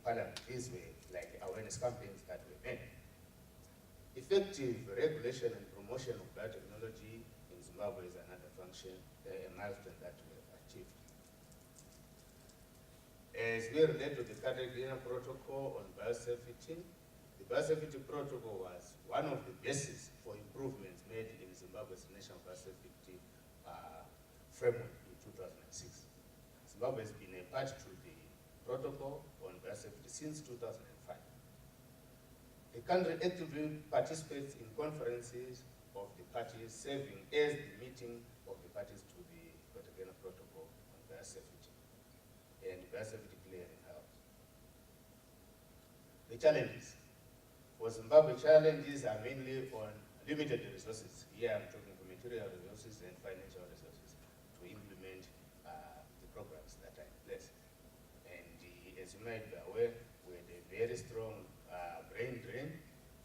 Parliament. These were like awareness campaigns that were made. Effective regulation and promotion of biotechnology in Zimbabwe is another function, a milestone that we have achieved. As we relate to the Cartagena Protocol on biosafety, the Biosafety Protocol was one of the bases for improvements made in Zimbabwe's national biosafety framework in 2006. Zimbabwe has been a part to the protocol on biosafety since 2005. The country actively participates in conferences of the parties, serving as the meeting of the parties to the Cartagena Protocol on biosafety and biosafety clearing house. The challenges. For Zimbabwe, challenges are mainly on limited resources. Here I'm talking for material resources and financial resources to implement the programs that are in place. And as you might be aware, we had a very strong brain drain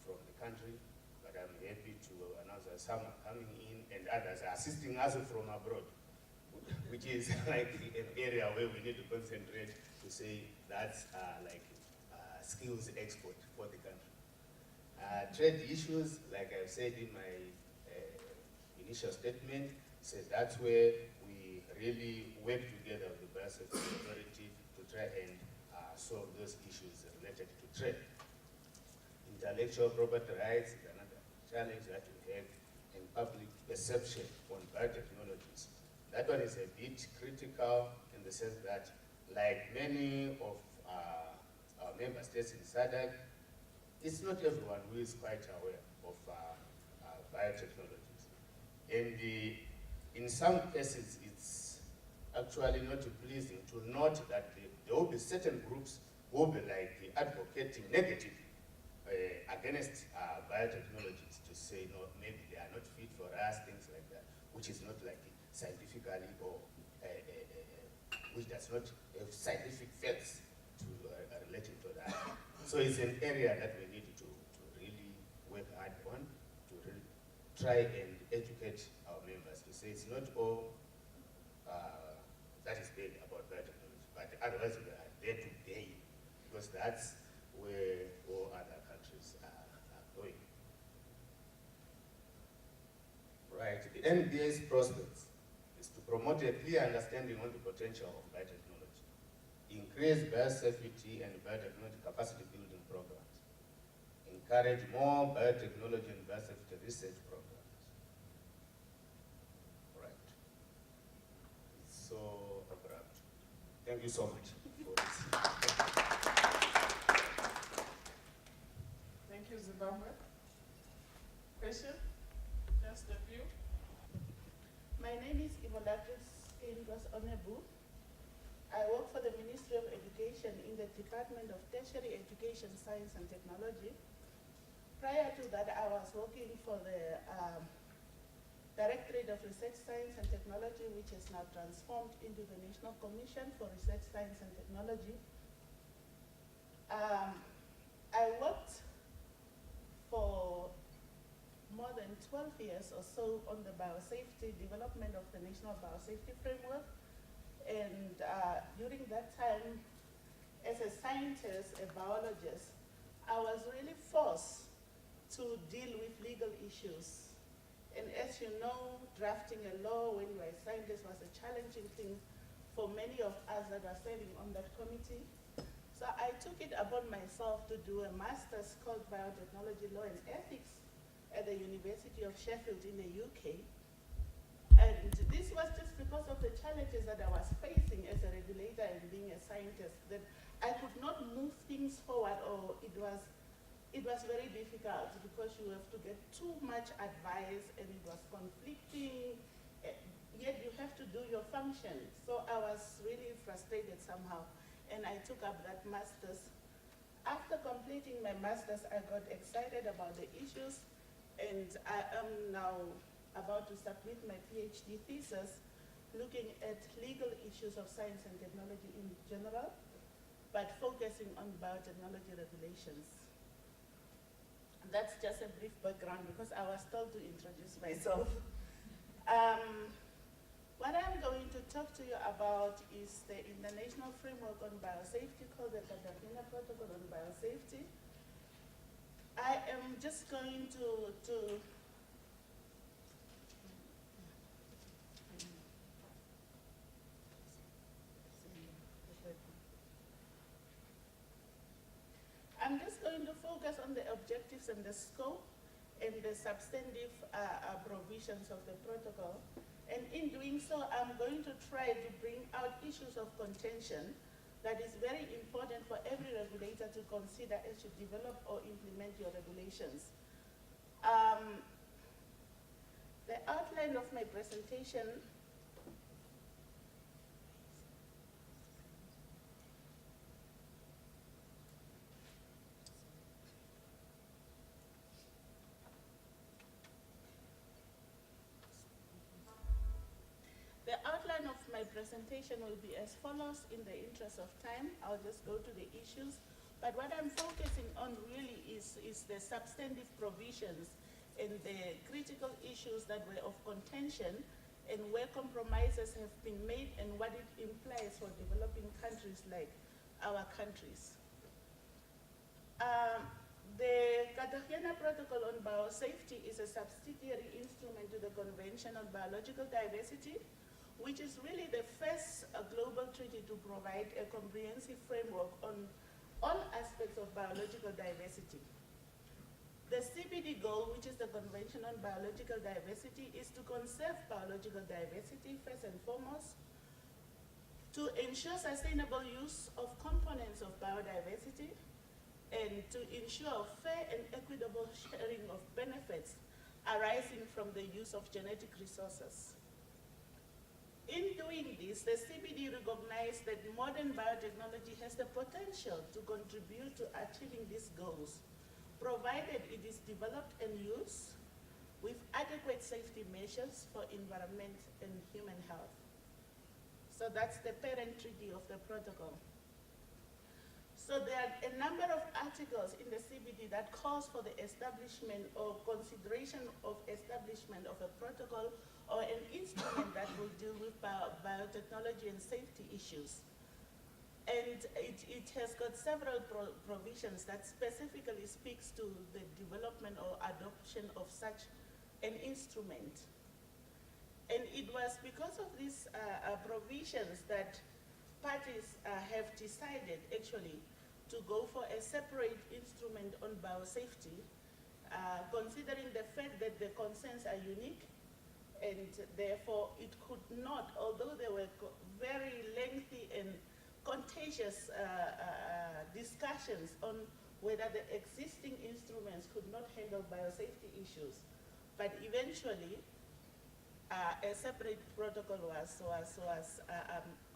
from the country, but I'm happy to announce that some are coming in and others are assisting us from abroad, which is like an area where we need to concentrate to say that's skills export for the country. Trade issues, like I've said in my initial statement, says that's where we really work together with the Biosafety Authority to try and solve those issues related to trade. Intellectual property rights is another challenge that we have, and public perception on biotechnologies. That one is a bit critical in the sense that, like many of our member states in SADC, it's not everyone who is quite aware of biotechnologies. And in some cases, it's actually not pleasing to note that there will be certain groups who will be like advocating negatively against biotechnologies to say, no, maybe they are not fit for us, things like that, which is not like scientifically or which does not have scientific facts to related to that. So it's an area that we need to really work hard on, to really try and educate our members to say it's not all that is bad about biotechnology, but otherwise we are there today, because that's where all other countries are going. Right, the NBA's prospects is to promote a clear understanding on the potential of biotechnology, increase biosafety and biotechnology capacity building programs, encourage more biotechnology and biosafety research programs. Right. So abrupt. Thank you so much for this. Thank you, Zimbabwe. Question? Just a few. My name is Imolatus Kingos Onebu. I work for the Ministry of Education in the Department of Tertiary Education, Science and Technology. Prior to that, I was working for the Directorate of Research, Science and Technology, which is now transformed into the National Commission for Research, Science and Technology. I worked for more than 12 years or so on the biosafety development of the National Biosafety Framework. And during that time, as a scientist, a biologist, I was really forced to deal with legal issues. And as you know, drafting a law when you are a scientist was a challenging thing for many of us that are serving on that committee. So I took it upon myself to do a master's called Biotechnology Law and Ethics at the University of Sheffield in the UK. And this was just because of the challenges that I was facing as a regulator and being a scientist, that I could not move things forward, or it was very difficult because you have to get too much advice and it was conflicting, yet you have to do your function. So I was really frustrated somehow, and I took up that master's. After completing my master's, I got excited about the issues, and I am now about to submit my PhD thesis looking at legal issues of science and technology in general, but focusing on biotechnology regulations. That's just a brief background because I was told to introduce myself. What I'm going to talk to you about is the international framework on biosafety called the Cartagena Protocol on Biosafety. I am just going to I'm just going to focus on the objectives and the scope and the substantive provisions of the protocol. And in doing so, I'm going to try to bring out issues of contention that is very important for every regulator to consider as you develop or implement your regulations. The outline of my presentation will be as follows in the interest of time. I'll just go to the issues. But what I'm focusing on really is the substantive provisions and the critical issues that were of contention and where compromises have been made and what it implies for developing countries like our countries. The Cartagena Protocol on Biosafety is a subsidiary instrument to the Convention on Biological Diversity, which is really the first global treaty to provide a comprehensive framework on all aspects of biological diversity. The CBD goal, which is the Convention on Biological Diversity, is to conserve biological diversity first and foremost, to ensure sustainable use of components of biodiversity, and to ensure fair and equitable sharing of benefits arising from the use of genetic resources. In doing this, the CBD recognized that modern biotechnology has the potential to contribute to achieving these goals, provided it is developed and used with adequate safety measures for environment and human health. So that's the parent treaty of the protocol. So there are a number of articles in the CBD that calls for the establishment or consideration of establishment of a protocol or an instrument that will deal with biotechnology and safety issues. And it has got several provisions that specifically speaks to the development or adoption of such an instrument. And it was because of these provisions that parties have decided actually to go for a separate instrument on biosafety, considering the fact that the concerns are unique and therefore it could not, although there were very lengthy and contentious discussions on whether the existing instruments could not handle biosafety issues, but eventually a separate protocol was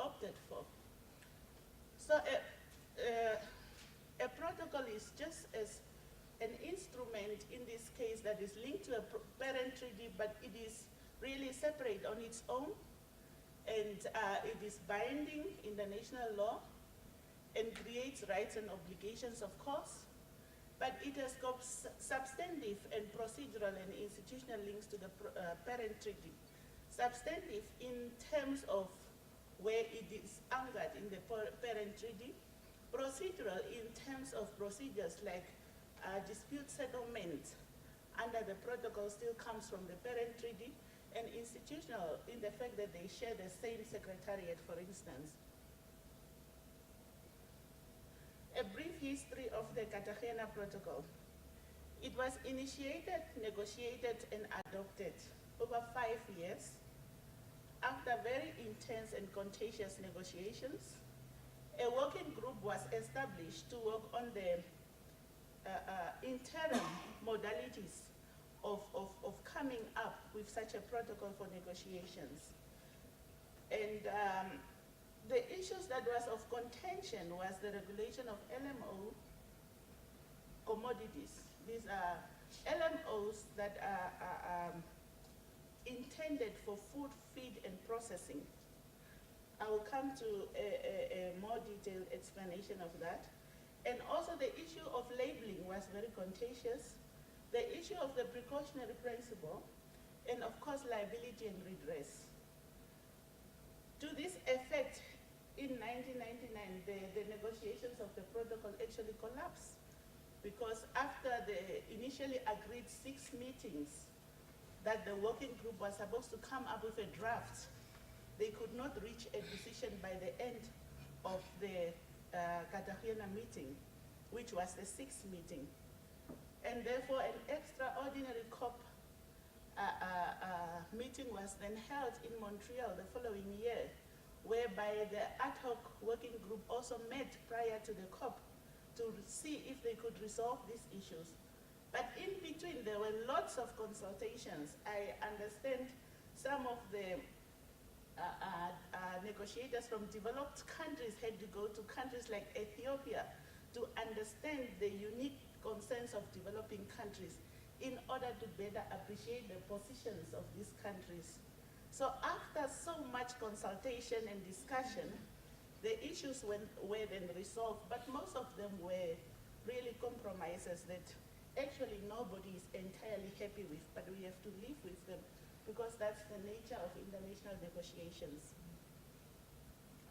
opted for. So a protocol is just as an instrument in this case that is linked to a parent treaty, but it is really separate on its own, and it is binding international law and creates rights and obligations, of course, but it has got substantive and procedural and institutional links to the parent treaty. Substantive in terms of where it is anchored in the parent treaty, procedural in terms of procedures like dispute settlement under the protocol still comes from the parent treaty, and institutional in the fact that they share the same secretariat, for instance. A brief history of the Cartagena Protocol. It was initiated, negotiated, and adopted over 5 years after very intense and contentious negotiations. A working group was established to work on the interim modalities of coming up with such a protocol for negotiations. And the issues that was of contention was the regulation of LMO commodities. These are LMOs that are intended for food, feed, and processing. I will come to a more detailed explanation of that. And also the issue of labeling was very contentious. The issue of the precautionary principle, and of course liability and redress. To this effect, in 1999, the negotiations of the protocol actually collapsed because after the initially agreed 6 meetings that the working group was supposed to come up with a draft, they could not reach a decision by the end of the Cartagena meeting, which was the 6th meeting. And therefore, an extraordinary COP meeting was then held in Montreal the following year, whereby the ad hoc working group also met prior to the COP to see if they could resolve these issues. But in between, there were lots of consultations. I understand some of the negotiators from developed countries had to go to countries like Ethiopia to understand the unique concerns of developing countries in order to better appreciate the positions of these countries. So after so much consultation and discussion, the issues were then resolved, but most of them were really compromises that actually nobody is entirely happy with, but we have to live with them because that's the nature of international negotiations.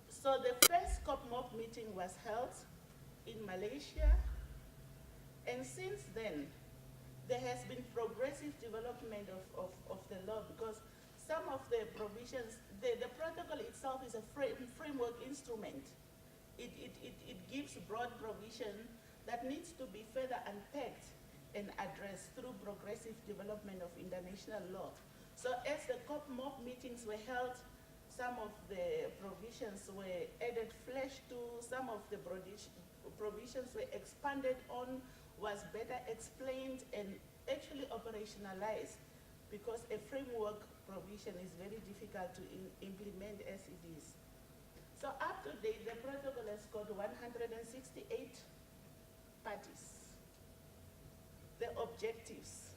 So the first COP meeting was held in Malaysia, and since then, there has been progressive development of the law because some of the provisions, the protocol itself is a framework instrument. It gives broad provision that needs to be further unpacked and addressed through progressive development of international law. So as the COP meetings were held, some of the provisions were added flesh to, some of the provisions were expanded on, was better explained and actually operationalized because a framework provision is very difficult to implement as it is. So up to date, the protocol has got 168 parties. The objectives.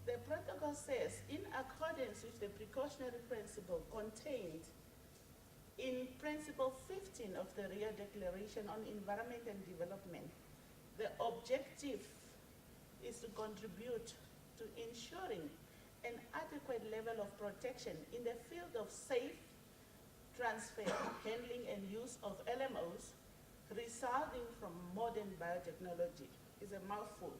The protocol says, in accordance with the precautionary principle contained in Principle 15 of the Rio Declaration on Environment and Development, the objective is to contribute to ensuring an adequate level of protection in the field of safe transfer, handling, and use of LMOs resulting from modern biotechnology. It's a mouthful.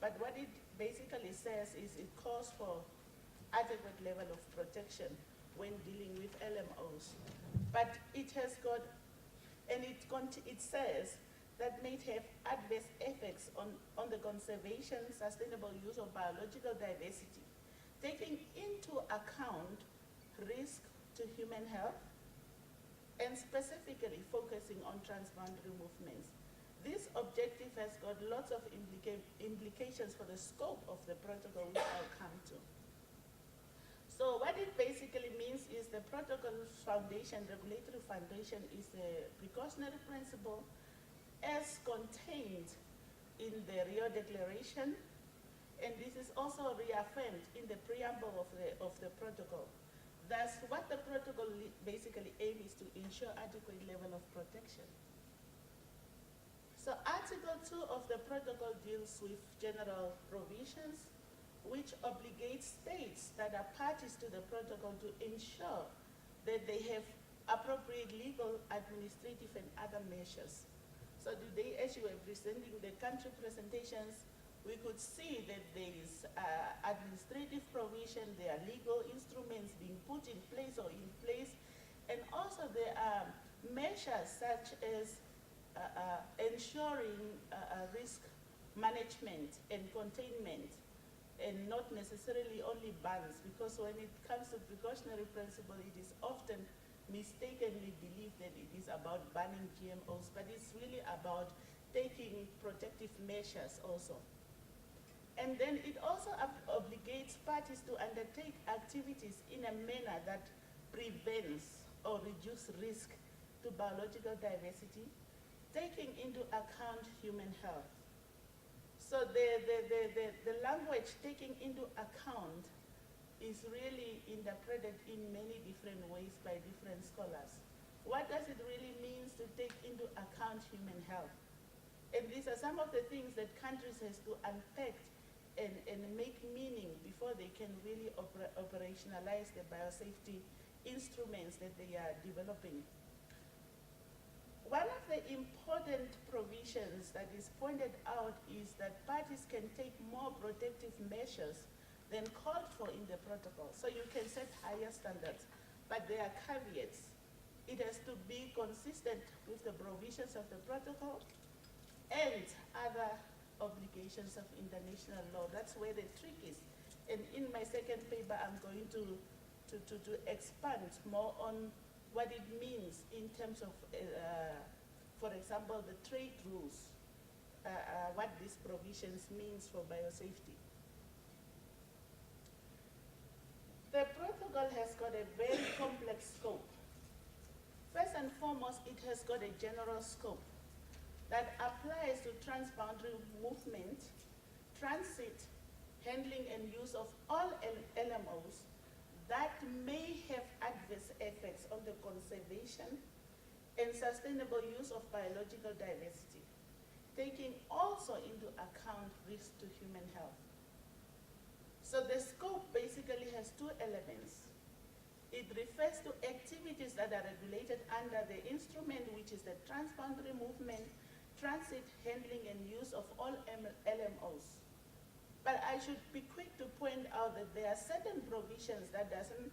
But what it basically says is it calls for adequate level of protection when dealing with LMOs. But it has got, and it says that may have adverse effects on the conservation, sustainable use of biological diversity, taking into account risk to human health, and specifically focusing on transboundary movements. This objective has got lots of implications for the scope of the protocol, which I'll come to. So what it basically means is the protocol's foundation, regulatory foundation, is a precautionary principle as contained in the Rio Declaration, and this is also reaffirmed in the preamble of the protocol. Thus, what the protocol basically aims is to ensure adequate level of protection. So Article 2 of the protocol deals with general provisions which obligate states that are parties to the protocol to ensure that they have appropriate legal, administrative, and other measures. So today, as you were presenting the country presentations, we could see that there is administrative provision, there are legal instruments being put in place or in place, and also there are measures such as ensuring risk management and containment, and not necessarily only bans, because when it comes to precautionary principle, it is often mistakenly believed that it is about banning GMOs, but it's really about taking protective measures also. And then it also obligates parties to undertake activities in a manner that prevents or reduces risk to biological diversity, taking into account human health. So the language taking into account is really interpreted in many different ways by different scholars. What does it really mean to take into account human health? And these are some of the things that countries has to unpack and make meaning before they can really operationalize the biosafety instruments that they are developing. One of the important provisions that is pointed out is that parties can take more protective measures than called for in the protocol. So you can set higher standards, but there are caveats. It has to be consistent with the provisions of the protocol and other obligations of international law. That's where the trick is. And in my second paper, I'm going to expand more on what it means in terms of, for example, the trade rules, what these provisions means for biosafety. The protocol has got a very complex scope. First and foremost, it has got a general scope that applies to transboundary movement, transit, handling, and use of all LMOs that may have adverse effects on the conservation and sustainable use of biological diversity, taking also into account risk to human health. So the scope basically has two elements. It refers to activities that are regulated under the instrument, which is the transboundary movement, transit, handling, and use of all LMOs. But I should be quick to point out that there are certain provisions that doesn't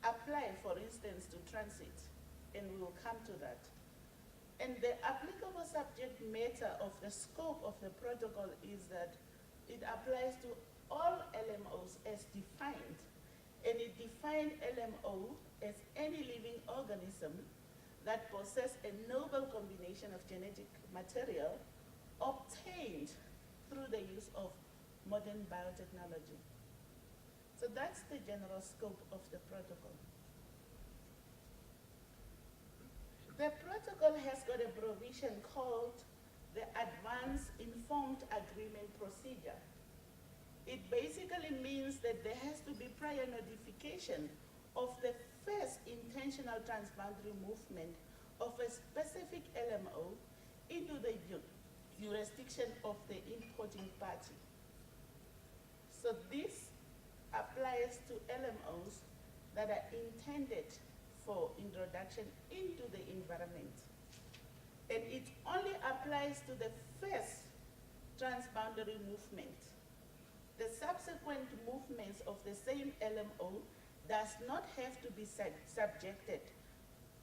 apply, for instance, to transit, and we will come to that. And the applicable subject matter of the scope of the protocol is that it applies to all LMOs as defined, and it defined LMO as any living organism that possess a novel combination of genetic material obtained through the use of modern biotechnology. So that's the general scope of the protocol. The protocol has got a provision called the Advanced Informed Agreement Procedure. It basically means that there has to be prior notification of the first intentional transboundary movement of a specific LMO into the jurisdiction of the importing party. So this applies to LMOs that are intended for introduction into the environment. And it only applies to the first transboundary movement. The subsequent movements of the same LMO does not have to be subjected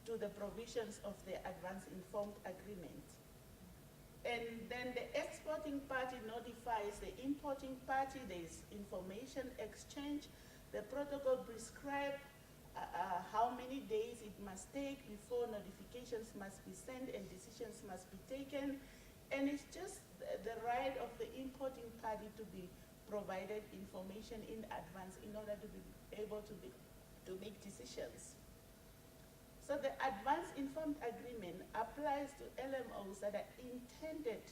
to the provisions of the Advanced Informed Agreement. And then the exporting party notifies the importing party. There is information exchange. The protocol prescribes how many days it must take before notifications must be sent and decisions must be taken. And it's just the right of the importing party to be provided information in advance in order to be able to make decisions. So the Advanced Informed Agreement applies to LMOs that are intended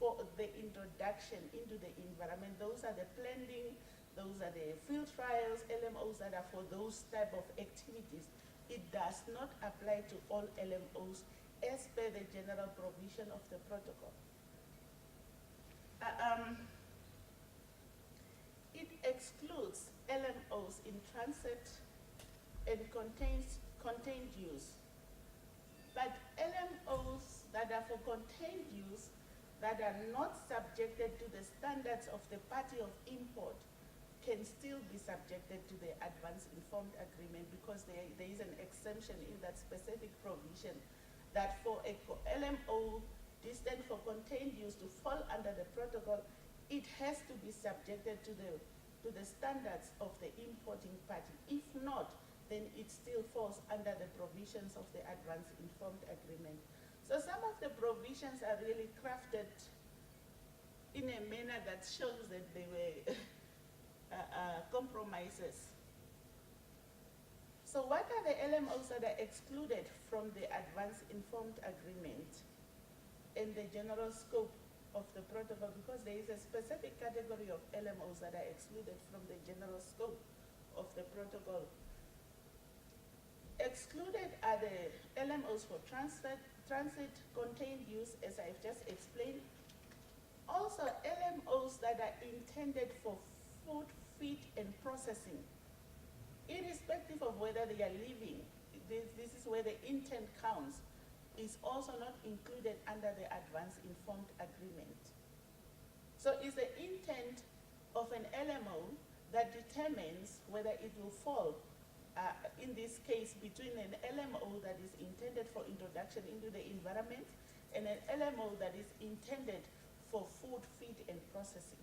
for the introduction into the environment. Those are the blending, those are the field trials, LMOs that are for those type of activities. It does not apply to all LMOs as per the general provision of the protocol. It excludes LMOs in transit and contained use. But LMOs that are for contained use that are not subjected to the standards of the party of import can still be subjected to the Advanced Informed Agreement because there is an exemption in that specific provision that for a LMO destined for contained use to fall under the protocol, it has to be subjected to the standards of the importing party. If not, then it still falls under the provisions of the Advanced Informed Agreement. So some of the provisions are really crafted in a manner that shows that they were compromises. So what are the LMOs that are excluded from the Advanced Informed Agreement in the general scope of the protocol? Because there is a specific category of LMOs that are excluded from the general scope of the protocol. Excluded are the LMOs for transit, contained use, as I've just explained. Also, LMOs that are intended for food, feed, and processing. irrespective of whether they are living, this is where the intent counts, is also not included under the advance informed agreement. So it's the intent of an LMO that determines whether it will fall, in this case, between an LMO that is intended for introduction into the environment and an LMO that is intended for food, feed, and processing.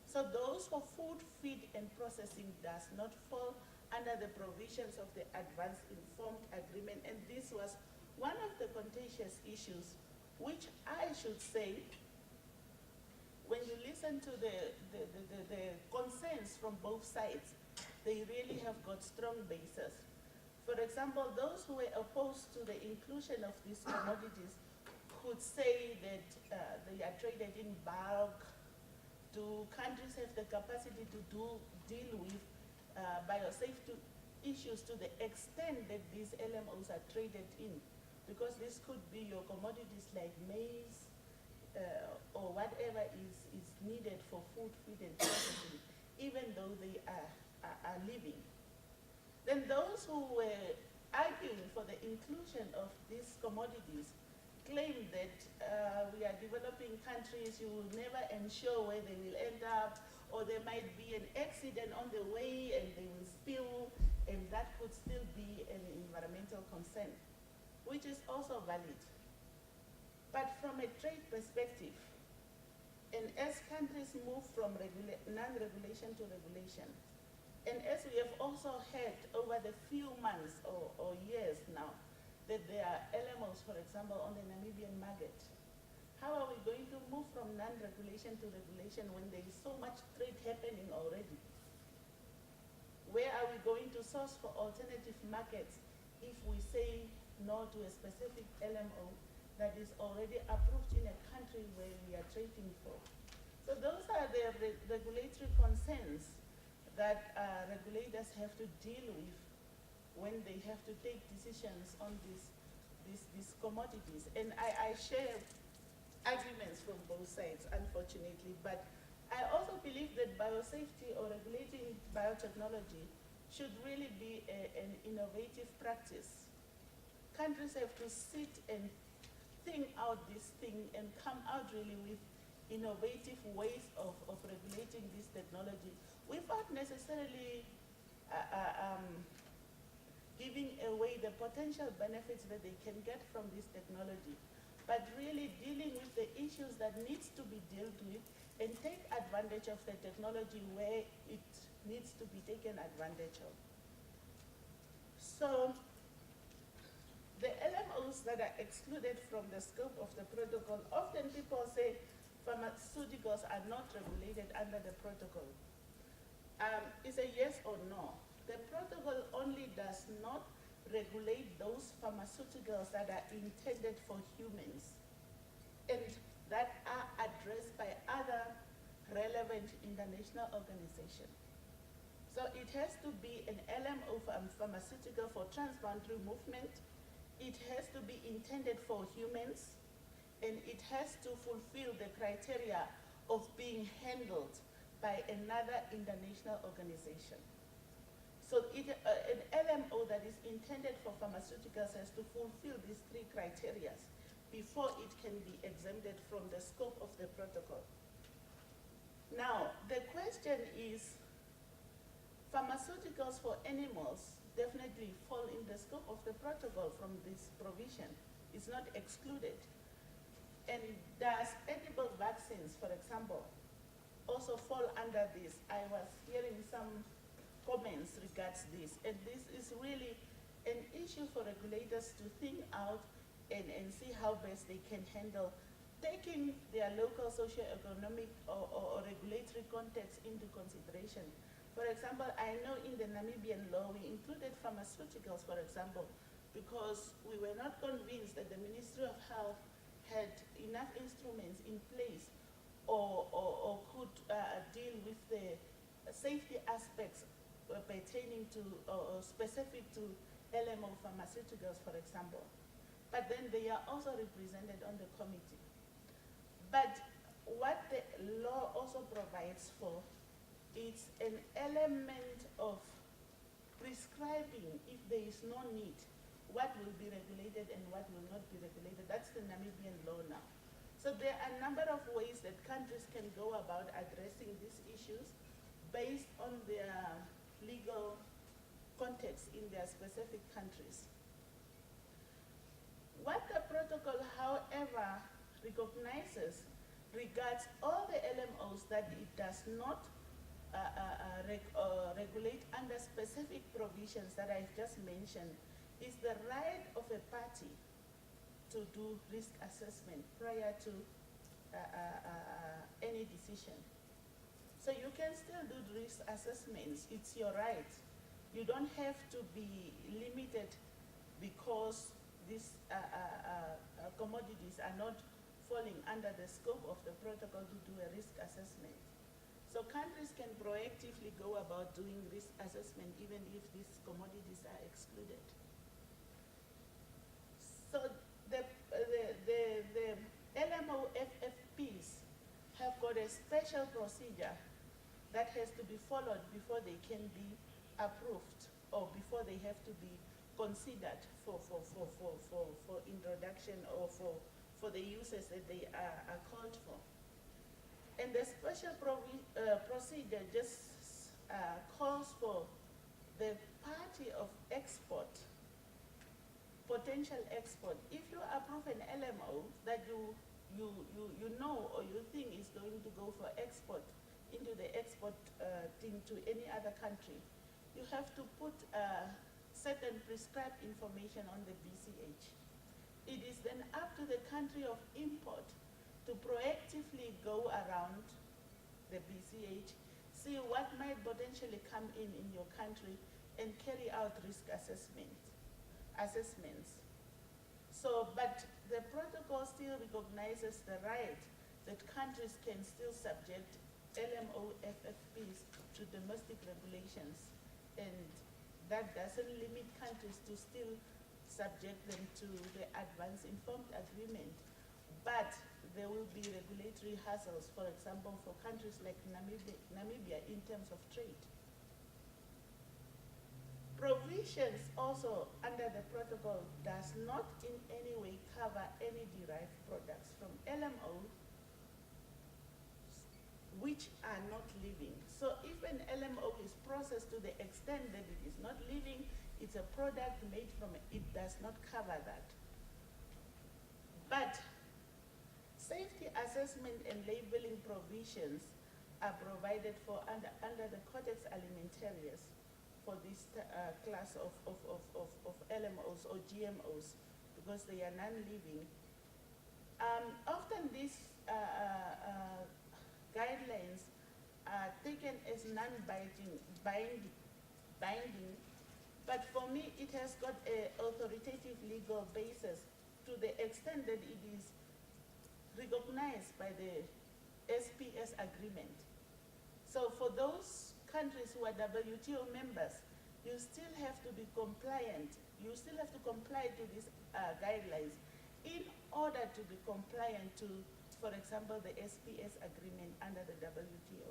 So those for food, feed, and processing does not fall under the provisions of the advance informed agreement, and this was one of the contentious issues, which I should say, when you listen to the concerns from both sides, they really have got strong bases. For example, those who were opposed to the inclusion of these commodities could say that they are traded in bulk. Do countries have the capacity to deal with biosafety issues to the extent that these LMOs are traded in? Because this could be your commodities like maize or whatever is needed for food, feed, and processing, even though they are living. Then those who were arguing for the inclusion of these commodities claim that we are developing countries, you will never ensure where they will end up, or there might be an accident on the way and they will spill, and that could still be an environmental concern, which is also valid. But from a trade perspective, and as countries move from non-regulation to regulation, and as we have also heard over the few months or years now, that there are LMOs, for example, on the Namibian market. How are we going to move from non-regulation to regulation when there is so much trade happening already? Where are we going to source for alternative markets if we say no to a specific LMO that is already approved in a country where we are trading for? So those are the regulatory concerns that regulators have to deal with when they have to take decisions on these commodities. And I share arguments from both sides, unfortunately, but I also believe that biosafety or regulating biotechnology should really be an innovative practice. Countries have to sit and think out this thing and come out really with innovative ways of regulating this technology without necessarily giving away the potential benefits that they can get from this technology, but really dealing with the issues that needs to be dealt with and take advantage of the technology where it needs to be taken advantage of. So the LMOs that are excluded from the scope of the protocol, often people say pharmaceuticals are not regulated under the protocol. It's a yes or no. The protocol only does not regulate those pharmaceuticals that are intended for humans and that are addressed by other relevant international organizations. So it has to be an LMO pharmaceutical for transboundary movement. It has to be intended for humans, and it has to fulfill the criteria of being handled by another international organization. So an LMO that is intended for pharmaceuticals has to fulfill these three criteria before it can be exempted from the scope of the protocol. Now, the question is, pharmaceuticals for animals definitely fall in the scope of the protocol from this provision. It's not excluded. And does edible vaccines, for example, also fall under this? I was hearing some comments regards this, and this is really an issue for regulators to think out and see how best they can handle, taking their local socio-economic or regulatory context into consideration. For example, I know in the Namibian law we included pharmaceuticals, for example, because we were not convinced that the Ministry of Health had enough instruments in place or could deal with the safety aspects pertaining to or specific to LMO pharmaceuticals, for example. But then they are also represented on the committee. But what the law also provides for is an element of prescribing, if there is no need, what will be regulated and what will not be regulated. That's the Namibian law now. So there are a number of ways that countries can go about addressing these issues based on their legal context in their specific countries. What the protocol, however, recognizes regards all the LMOs that it does not regulate under specific provisions that I've just mentioned is the right of a party to do risk assessment prior to any decision. So you can still do risk assessments, it's your right. You don't have to be limited because these commodities are not falling under the scope of the protocol to do a risk assessment. So countries can proactively go about doing risk assessment even if these commodities are excluded. So the LMO FFPs have got a special procedure that has to be followed before they can be approved or before they have to be considered for introduction or for the uses that they are called for. And the special procedure just calls for the party of export, potential export. If you approve an LMO that you know or you think is going to go for export into the export thing to any other country, you have to put certain prescribed information on the BCH. It is then up to the country of import to proactively go around the BCH, see what might potentially come in your country and carry out risk assessments. So, but the protocol still recognizes the right that countries can still subject LMO FFPs to domestic regulations, and that doesn't limit countries to still subject them to the advance informed agreement. But there will be regulatory hassles, for example, for countries like Namibia in terms of trade. Provisions also under the protocol does not in any way cover any derived products from LMO which are not living. So if an LMO is processed to the extent that it is not living, it's a product made from it does not cover that. But safety assessment and labeling provisions are provided for under the Codex Alimentarius for this class of LMOs or GMOs because they are non-living. Often these guidelines are taken as non-binding, but for me it has got an authoritative legal basis to the extent that it is recognized by the SPS agreement. So for those countries who are WTO members, you still have to be compliant. You still have to comply to these guidelines in order to be compliant to, for example, the SPS agreement under the WTO.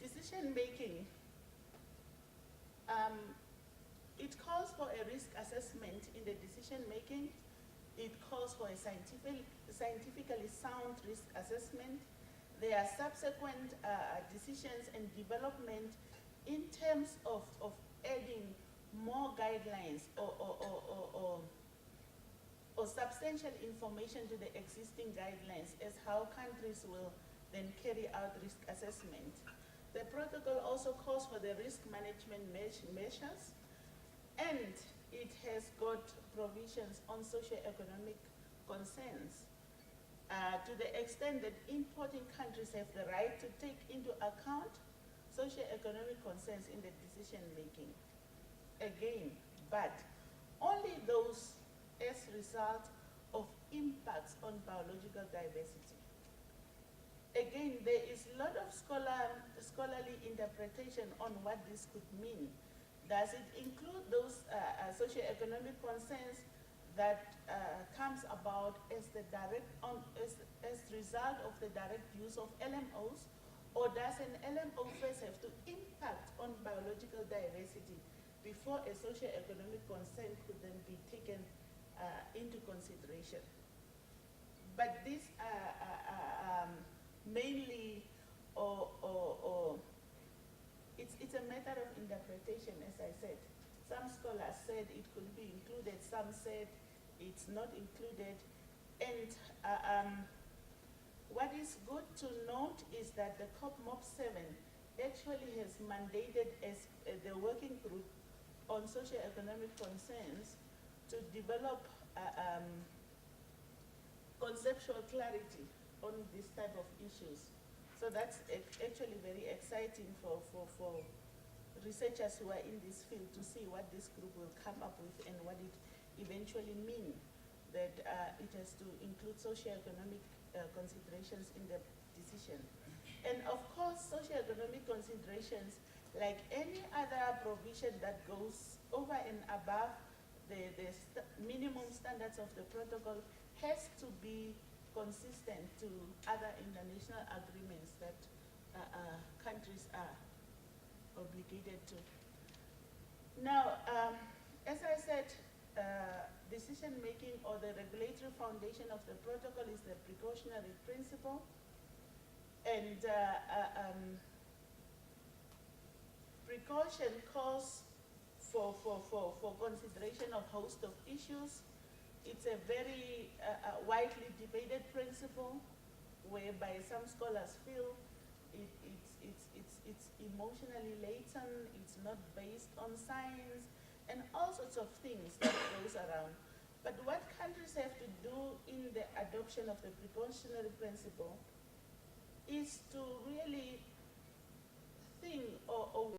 Decision making. It calls for a risk assessment in the decision making. It calls for a scientifically sound risk assessment. There are subsequent decisions and development in terms of adding more guidelines or substantial information to the existing guidelines as how countries will then carry out risk assessment. The protocol also calls for the risk management measures, and it has got provisions on socio-economic concerns to the extent that importing countries have the right to take into account socio-economic concerns in the decision making. Again, but only those as a result of impacts on biological diversity. Again, there is a lot of scholarly interpretation on what this could mean. Does it include those socio-economic concerns that comes about as the result of the direct use of LMOs, Or does an LMO first have to impact on biological diversity before a socio-economic concern could then be taken into consideration? But these are mainly, or it's a matter of interpretation, as I said. Some scholars said it could be included, some said it's not included. And what is good to note is that the COP-MOP 7 actually has mandated as the working group on socio-economic concerns to develop conceptual clarity on this type of issues. So that's actually very exciting for researchers who are in this field to see what this group will come up with and what it eventually means, that it has to include socio-economic considerations in the decision. And of course, socio-economic considerations, like any other provision that goes over and above the minimum standards of the protocol, has to be consistent to other international agreements that countries are obligated to. Now, as I said, decision-making or the regulatory foundation of the protocol is the precautionary principle. And precaution calls for consideration of host of issues. It's a very widely debated principle, whereby some scholars feel it's emotionally laden, it's not based on science, and all sorts of things that goes around. But what countries have to do in the adoption of the precautionary principle is to really think or